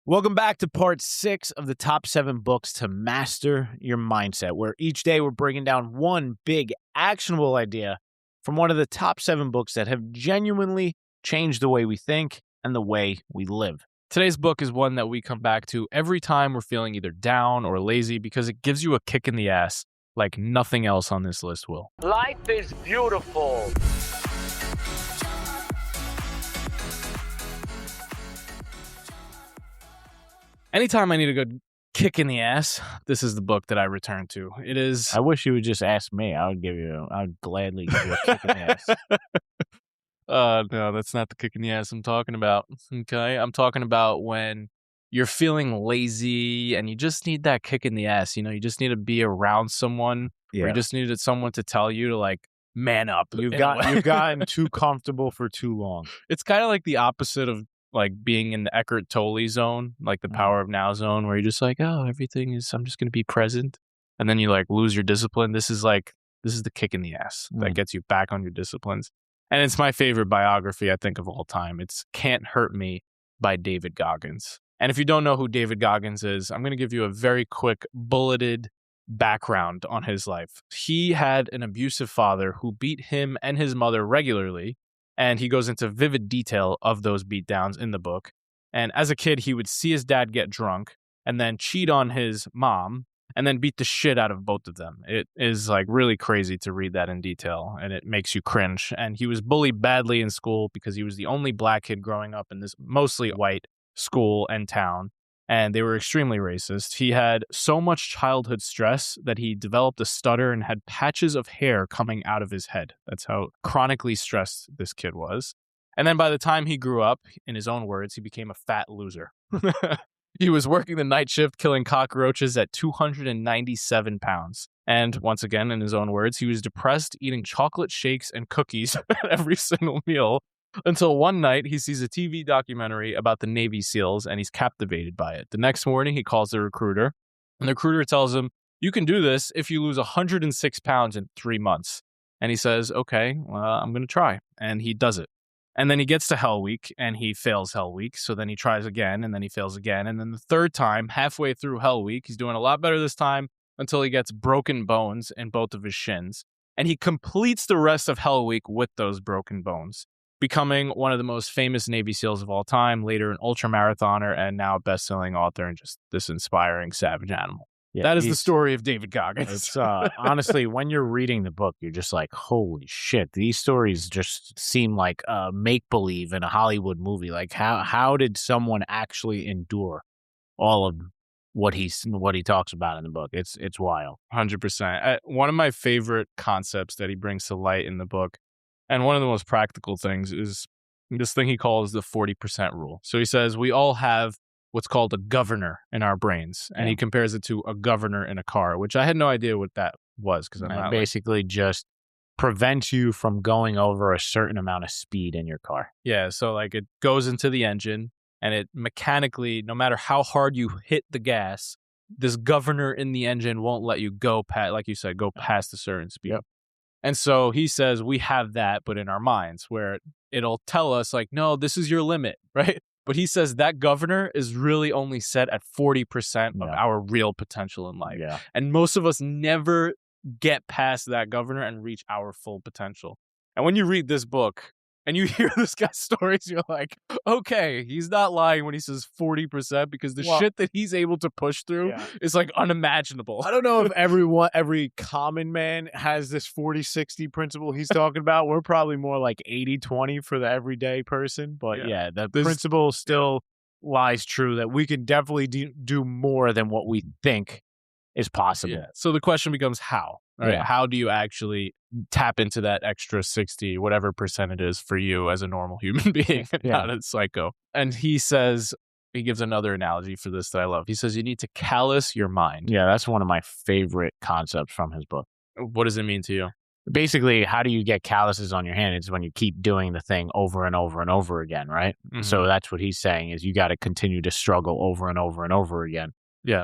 Welcome back to part 6 of the top 7 books to master your mindset, where each day we're breaking down one big actionable idea from one of the top 7 books that have genuinely changed the way we think and the way we live. Today's book is one that we come back to every time we're feeling either down or lazy because it gives you a kick in the ass like nothing else on this list will. Life is beautiful. Anytime I need a good kick in the ass, this is the book that I return to. It is... I wish you would just ask me. I would gladly give you a kick in the ass. No, that's not the kick in the ass I'm talking about. Okay, I'm talking about when you're feeling lazy and you just need that kick in the ass. You know, you just need to be around someone, or you just needed someone to tell you to like man up. You've gotten too comfortable for too long. It's kind of like the opposite of like being in the Eckhart Tolle zone, like the power of now zone, where you're just like, oh, everything is, I'm just going to be present. And then you like lose your discipline. This is the kick in the ass that gets you back on your disciplines. And it's my favorite biography, I think, of all time. It's Can't Hurt Me by David Goggins. And if you don't know who David Goggins is, I'm going to give you a very quick bulleted background on his life. He had an abusive father who beat him and his mother regularly. And he goes into vivid detail of those beatdowns in the book. And as a kid, he would see his dad get drunk and then cheat on his mom and then beat the shit out of both of them. It is like really crazy to read that in detail, and it makes you cringe. And he was bullied badly in school because he was the only black kid growing up in this mostly white school and town. And they were extremely racist. He had so much childhood stress that he developed a stutter and had patches of hair coming out of his head. That's how chronically stressed this kid was. And then by the time he grew up, in his own words, he became a fat loser. He was working the night shift, killing cockroaches at 297 pounds. And once again, in his own words, he was depressed, eating chocolate shakes and cookies at every single meal. Until one night, he sees a TV documentary about the Navy SEALs, and he's captivated by it. The next morning, he calls the recruiter, and the recruiter tells him, you can do this if you lose 106 pounds in 3 months. And he says, okay, well, I'm going to try. And he does it. And then he gets to Hell Week, and he fails Hell Week. So then he tries again, and then he fails again. And then the third time, halfway through Hell Week, he's doing a lot better this time until he gets broken bones in both of his shins. And he completes the rest of Hell Week with those broken bones, becoming one of the most famous Navy SEALs of all time, later an ultramarathoner, and now a best-selling author and just this inspiring savage animal. Yeah, that is the story of David Goggins. It's honestly, when you're reading the book, you're just like, holy shit, these stories just seem like make-believe in a Hollywood movie. Like, how did someone actually endure all of what he talks about in the book? It's wild. 100%. One of my favorite concepts that he brings to light in the book, and one of the most practical things, is this thing he calls the 40% rule. So he says we all have what's called a governor in our brains, and he compares it to a governor in a car, which I had no idea what that was, because I'm not basically just prevents you from going over a certain amount of speed in your car. Yeah, so like it goes into the engine, and it mechanically, no matter how hard you hit the gas, this governor in the engine won't let you go past, like you said, go past a certain speed. Yep. And so he says we have that, but in our minds, where it'll tell us like, no, this is your limit, right? But he says that governor is really only set at 40% of our real potential in life. Yeah. And most of us never get past that governor and reach our full potential. And when you read this book and you hear this guy's stories, you're like, okay, he's not lying when he says 40%, because the shit that he's able to push through is like unimaginable. I don't know if every common man has this 40-60 principle he's talking about. We're probably more like 80-20 for the everyday person. But the principle still lies true that we can definitely do more than what we think is possible. Yeah. So the question becomes how? Right? Yeah. How do you actually tap into that extra 60, whatever percent it is for you as a normal human being, not a psycho? And he says, he gives another analogy for this that I love. He says, you need to callous your mind. Yeah, that's one of my favorite concepts from his book. What does it mean to you? Basically, how do you get calluses on your hand? It's when you keep doing the thing over and over and over again, right? Mm-hmm. So that's what he's saying, is you got to continue to struggle over and over and over again. Yeah.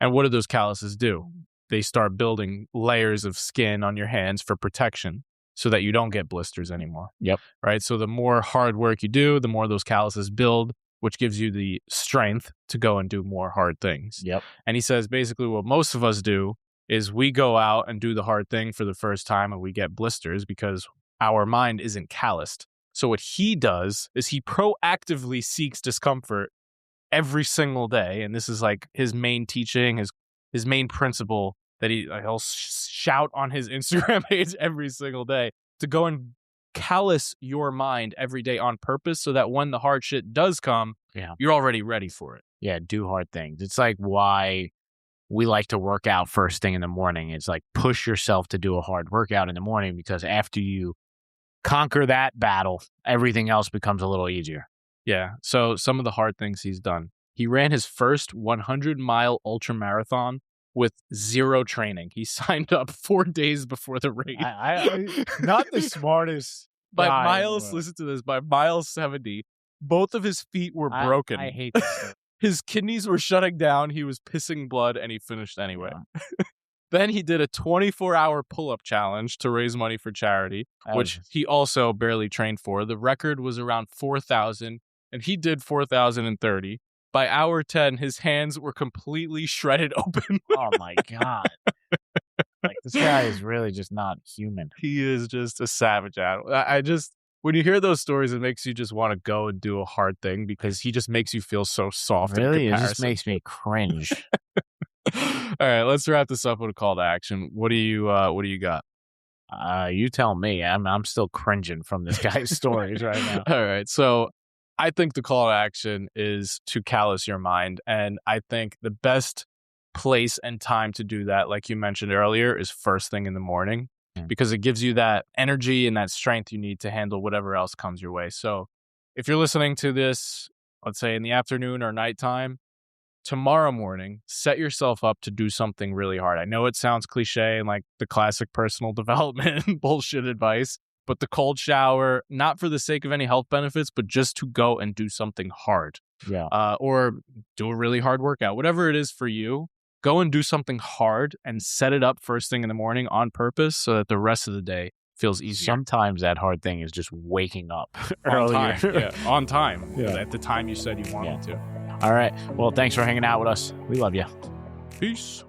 And what do those calluses do? They start building layers of skin on your hands for protection so that you don't get blisters anymore. Yep. Right? So the more hard work you do, the more those calluses build. which gives you the strength to go and do more hard things. Yep. And he says basically what most of us do is we go out and do the hard thing for the first time and we get blisters because our mind isn't calloused. So what he does is he proactively seeks discomfort every single day. And this is like his main teaching, his main principle that he'll shout on his Instagram page every single day, to go and callous your mind every day on purpose so that when the hard shit does come, you're already ready for it. Yeah, do hard things. It's like why we like to work out first thing in the morning. It's like push yourself to do a hard workout in the morning, because after you conquer that battle, everything else becomes a little easier. Yeah. So some of the hard things he's done. He ran his first 100-mile ultra marathon with zero training. He signed up 4 days before the race. I not the smartest. By miles, listen to this, by mile 70, both of his feet were broken. I hate this. His kidneys were shutting down. He was pissing blood, and he finished anyway. Yeah. Then he did a 24-hour pull-up challenge to raise money for charity, which he also barely trained for. The record was around 4,000, and he did 4,030. By hour 10, his hands were completely shredded open. Oh, my God. Like, this guy is really just not human. He is just a savage animal. When you hear those stories, it makes you just want to go and do a hard thing, because he just makes you feel so soft. Really? It just makes me cringe. All right, let's wrap this up with a call to action. What do you got? You tell me. I'm still cringing from this guy's stories right now. All right, so I think the call to action is to callous your mind. And I think the best place and time to do that, like you mentioned earlier, is first thing in the morning, because it gives you that energy and that strength you need to handle whatever else comes your way. So if you're listening to this, let's say in the afternoon or nighttime, tomorrow morning, set yourself up to do something really hard. I know it sounds cliche and like the classic personal development bullshit advice, but the cold shower, not for the sake of any health benefits, but just to go and do something hard. Yeah. Or do a really hard workout. Whatever it is for you, go and do something hard and set it up first thing in the morning on purpose so that the rest of the day feels easier. Sometimes that hard thing is just waking up on time. Yeah, on time. Yeah. At the time you said you wanted to. All right. Well, thanks for hanging out with us. We love you. Peace.